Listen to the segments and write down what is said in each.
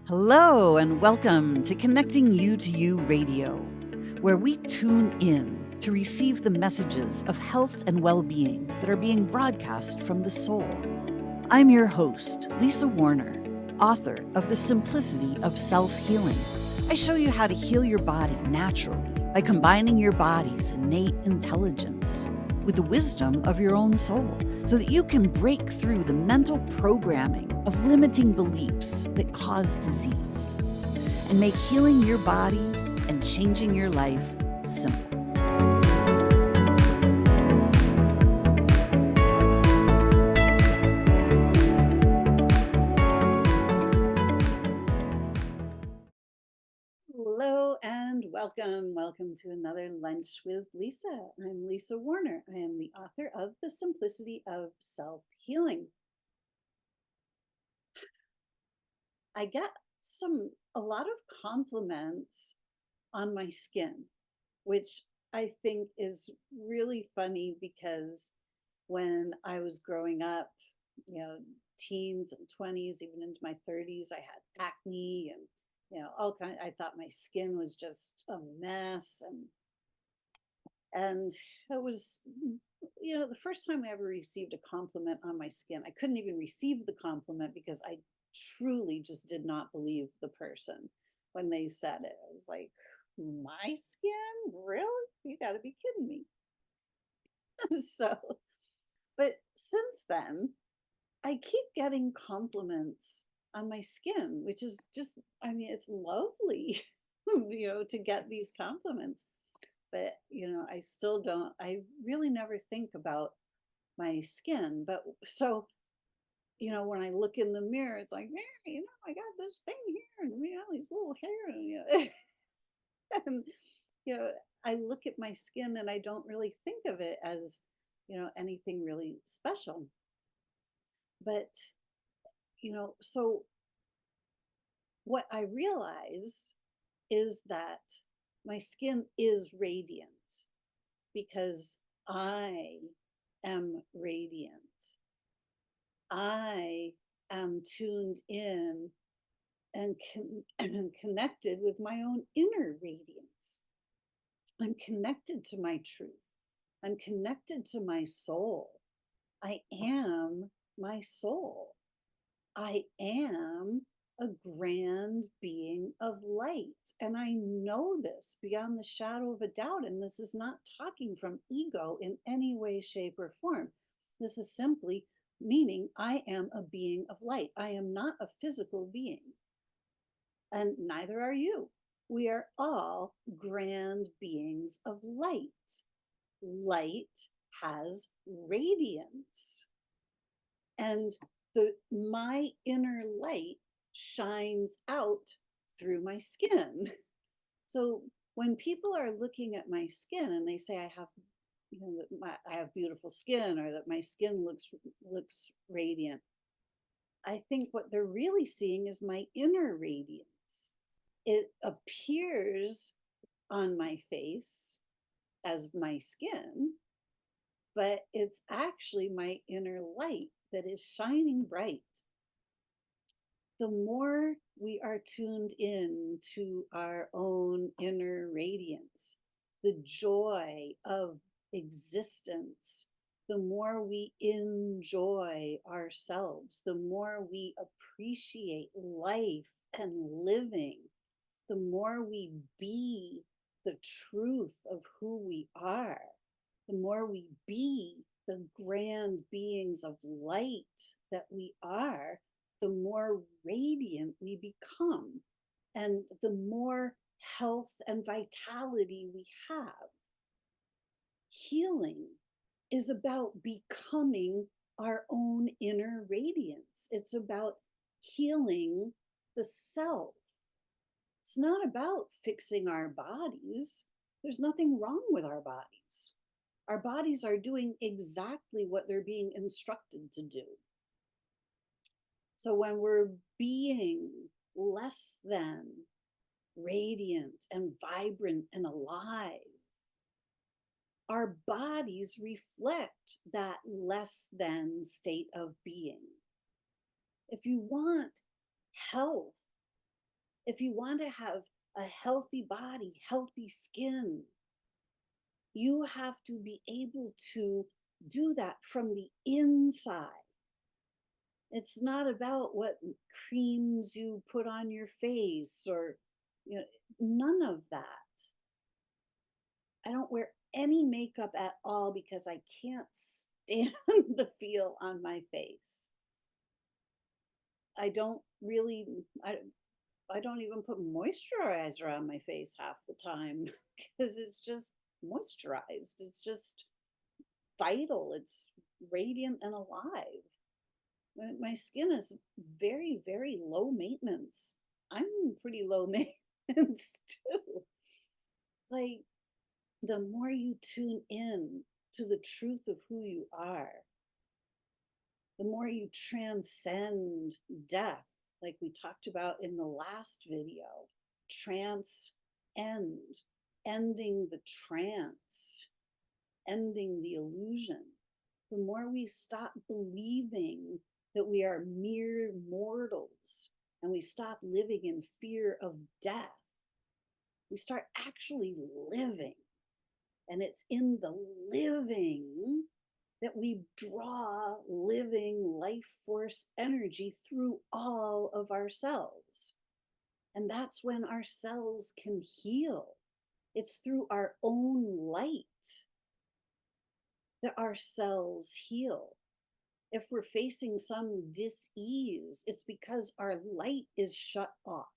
Hello, and welcome to Connecting You to You Radio, where we tune in to receive the messages of health and well being that are being broadcast from the soul. I'm your host, Lisa Warner, author of The Simplicity of Self-Healing. I show you how to heal your body naturally by combining your body's innate intelligence with the wisdom of your own soul, so that you can break through the mental programming of limiting beliefs that cause disease and make healing your body and changing your life simple. Hello and welcome. Welcome to another Lunch with Lisa. I'm Lisa Warner. I am the author of The Simplicity of Self-Healing. I get a lot of compliments on my skin, which I think is really funny because when I was growing up, teens and 20s, even into my 30s, I had acne and all kind. I thought my skin was just a mess, and it was the first time I ever received a compliment on my skin. I couldn't even receive the compliment because I truly just did not believe the person when they said it. I was like, my skin? Really? You got to be kidding me. So, but since then, I keep getting compliments on my skin, which is just, I mean, it's lovely, to get these compliments. But, I still don't, I really never think about my skin. But so, when I look in the mirror, it's like, man, I got this thing here and these little hair. And, and, you know, I look at my skin and I don't really think of it as, anything really special. But, so what I realize is that my skin is radiant because I am radiant. I am tuned in and connected with my own inner radiance. I'm connected to my truth. I'm connected to my soul. I am my soul. I am a grand being of light. And I know this beyond the shadow of a doubt. And this is not talking from ego in any way, shape, or form. This is simply meaning I am a being of light. I am not a physical being, and neither are you. We are all grand beings of light. Light has radiance. And my inner light shines out through my skin. So when people are looking at my skin and they say I have, I have beautiful skin, or that my skin looks radiant, I think what they're really seeing is my inner radiance. It appears on my face as my skin, but it's actually my inner light that is shining bright. The more we are tuned in to our own inner radiance, the joy of existence, the more we enjoy ourselves, the more we appreciate life and living, the more we be the truth of who we are, the more we be the grand beings of light that we are, the more radiant we become, and the more health and vitality we have. Healing is about becoming our own inner radiance. It's about healing the self. It's not about fixing our bodies. There's nothing wrong with our bodies. Our bodies are doing exactly what they're being instructed to do. So when we're being less than radiant and vibrant and alive, our bodies reflect that less than state of being. If you want health, If you want to have a healthy body, healthy skin, you have to be able to do that from the inside. It's not about what creams you put on your face or, you know, none of that. I don't wear any makeup at all because I can't stand the feel on my face. I don't really, I don't even put moisturizer on my face half the time because it's just moisturized. It's just vital. It's radiant and alive. My skin is very, very low maintenance. I'm pretty low maintenance too. Like, the more you tune in to the truth of who you are, the more you transcend death, like we talked about in the last video, transcend, ending the trance, ending the illusion. The more we stop believing that we are mere mortals and we stop living in fear of death, we start actually living. And it's in the living that we draw living life force energy through all of our cells. And that's when our cells can heal. It's through our own light that our cells heal. If we're facing some dis-ease, it's because our light is shut off.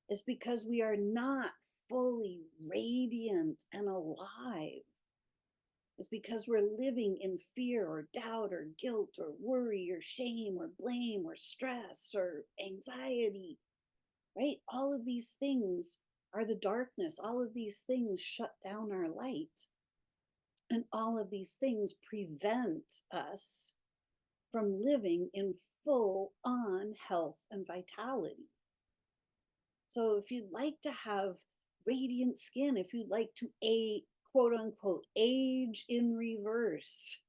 It's because we are not fully radiant and alive. It's because we're living in fear or doubt or guilt or worry or shame or blame or stress or anxiety, right? All of these things are the darkness. All of these things shut down our light. And all of these things prevent us from living in full on health and vitality. So if you'd like to have radiant skin, if you'd like to quote unquote age in reverse,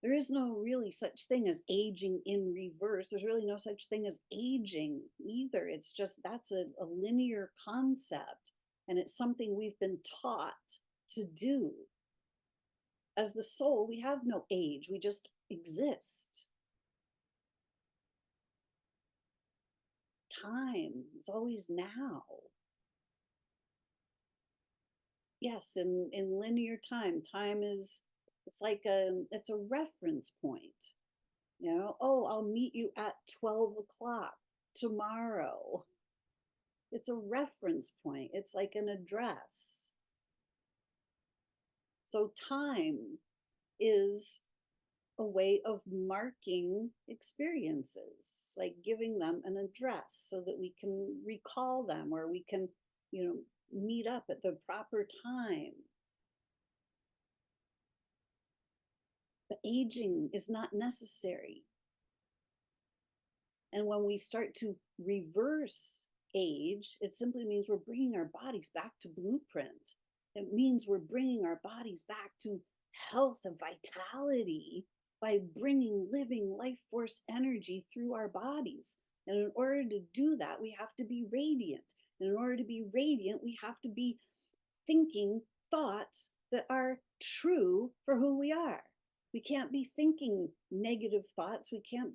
there is no really such thing as aging in reverse. There's really no such thing as aging either. It's just that's a linear concept, and it's something we've been taught to do. As the soul, we have no age, we just exist. Time is always now. Yes, in linear time, time is, it's like it's a reference point. You know, oh, I'll meet you at 12 o'clock tomorrow. It's a reference point. It's like an address. So time is a way of marking experiences, like giving them an address so that we can recall them, or we can, you know, meet up at the proper time. The aging is not necessary. And when we start to reverse age, it simply means we're bringing our bodies back to blueprint. It means we're bringing our bodies back to health and vitality by bringing living life force energy through our bodies. And in order to do that, we have to be radiant. And in order to be radiant, we have to be thinking thoughts that are true for who we are. We can't be thinking negative thoughts. We can't,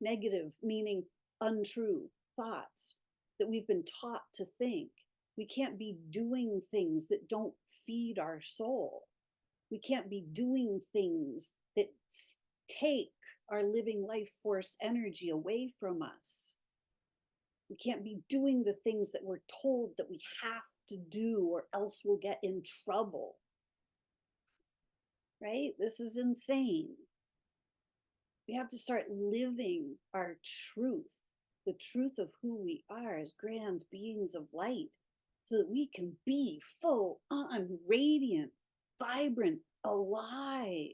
negative meaning untrue thoughts that we've been taught to think. We can't be doing things that don't feed our soul. We can't be doing things that take our living life force energy away from us. We can't be doing the things that we're told that we have to do or else we'll get in trouble. Right? This is insane. We have to start living our truth, the truth of who we are as grand beings of light, so that we can be full on, radiant, vibrant, alive.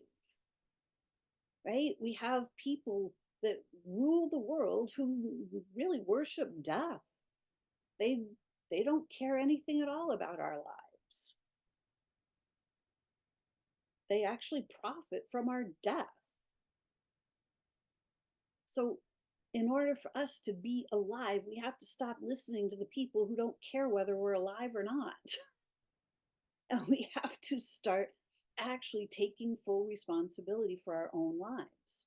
Right? We have people that rule the world who really worship death. They don't care anything at all about our lives. They actually profit from our death. So in order for us to be alive, we have to stop listening to the people who don't care whether we're alive or not. And we have to start actually taking full responsibility for our own lives.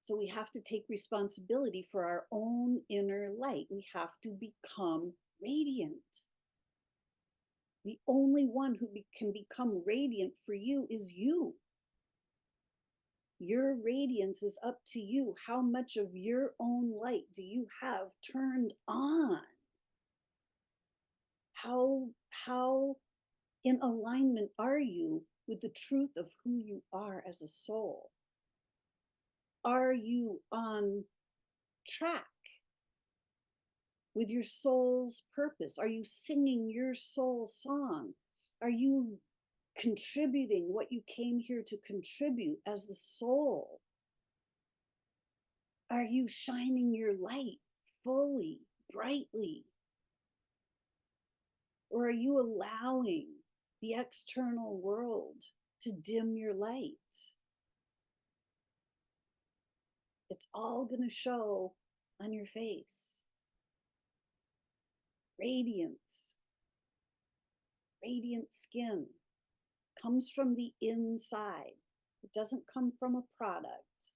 So we have to take responsibility for our own inner light. We have to become radiant. The only one who can become radiant for you is you. Your radiance is up to you. How much of your own light do you have turned on? How in alignment are you with the truth of who you are as a soul? Are you on track with your soul's purpose? Are you singing your soul song? Are you contributing what you came here to contribute as the soul? Are you shining your light fully, brightly? Or are you allowing the external world to dim your light? It's all going to show on your face. Radiance, radiant skin comes from the inside. It doesn't come from a product.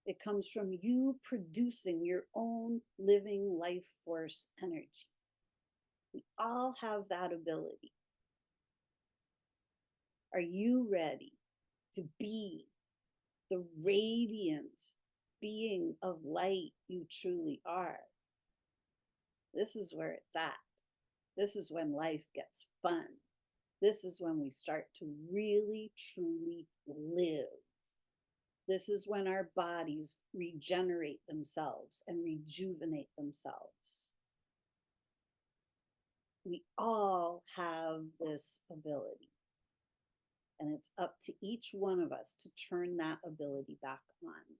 It comes from you producing your own living life force energy. We all have that ability. Are you ready to be the radiant being of light you truly are? This is where it's at. This is when life gets fun. This is when we start to really, truly live. This is when our bodies regenerate themselves and rejuvenate themselves. We all have this ability. And it's up to each one of us to turn that ability back on.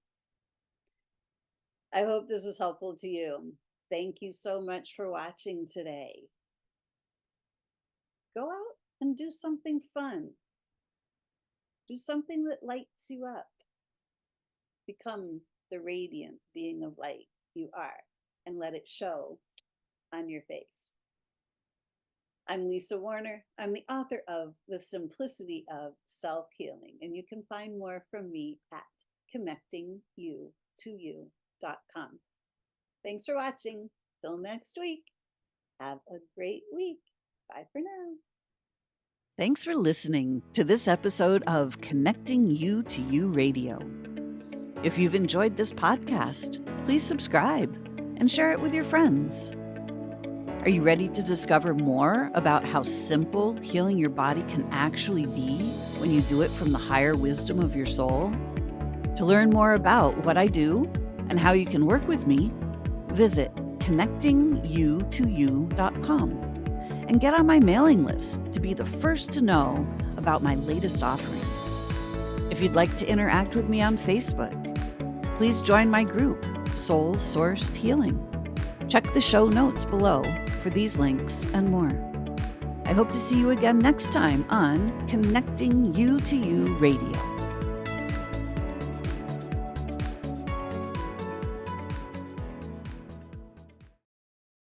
I hope this was helpful to you. Thank you so much for watching today. Go out and do something fun. Do something that lights you up. Become the radiant being of light you are, and let it show on your face. I'm Lisa Warner. I'm the author of The Simplicity of Self-Healing, and you can find more from me at connectingyoutoyou.com. Thanks for watching. Till next week. Have a great week. Bye for now. Thanks for listening to this episode of Connecting You to You Radio. If you've enjoyed this podcast, please subscribe and share it with your friends. Are you ready to discover more about how simple healing your body can actually be when you do it from the higher wisdom of your soul? To learn more about what I do and how you can work with me, visit connectingyoutoyou.com and get on my mailing list to be the first to know about my latest offerings. If you'd like to interact with me on Facebook, please join my group, Soul Sourced Healing. Check the show notes below for these links and more. I hope to see you again next time on Connecting You to You Radio.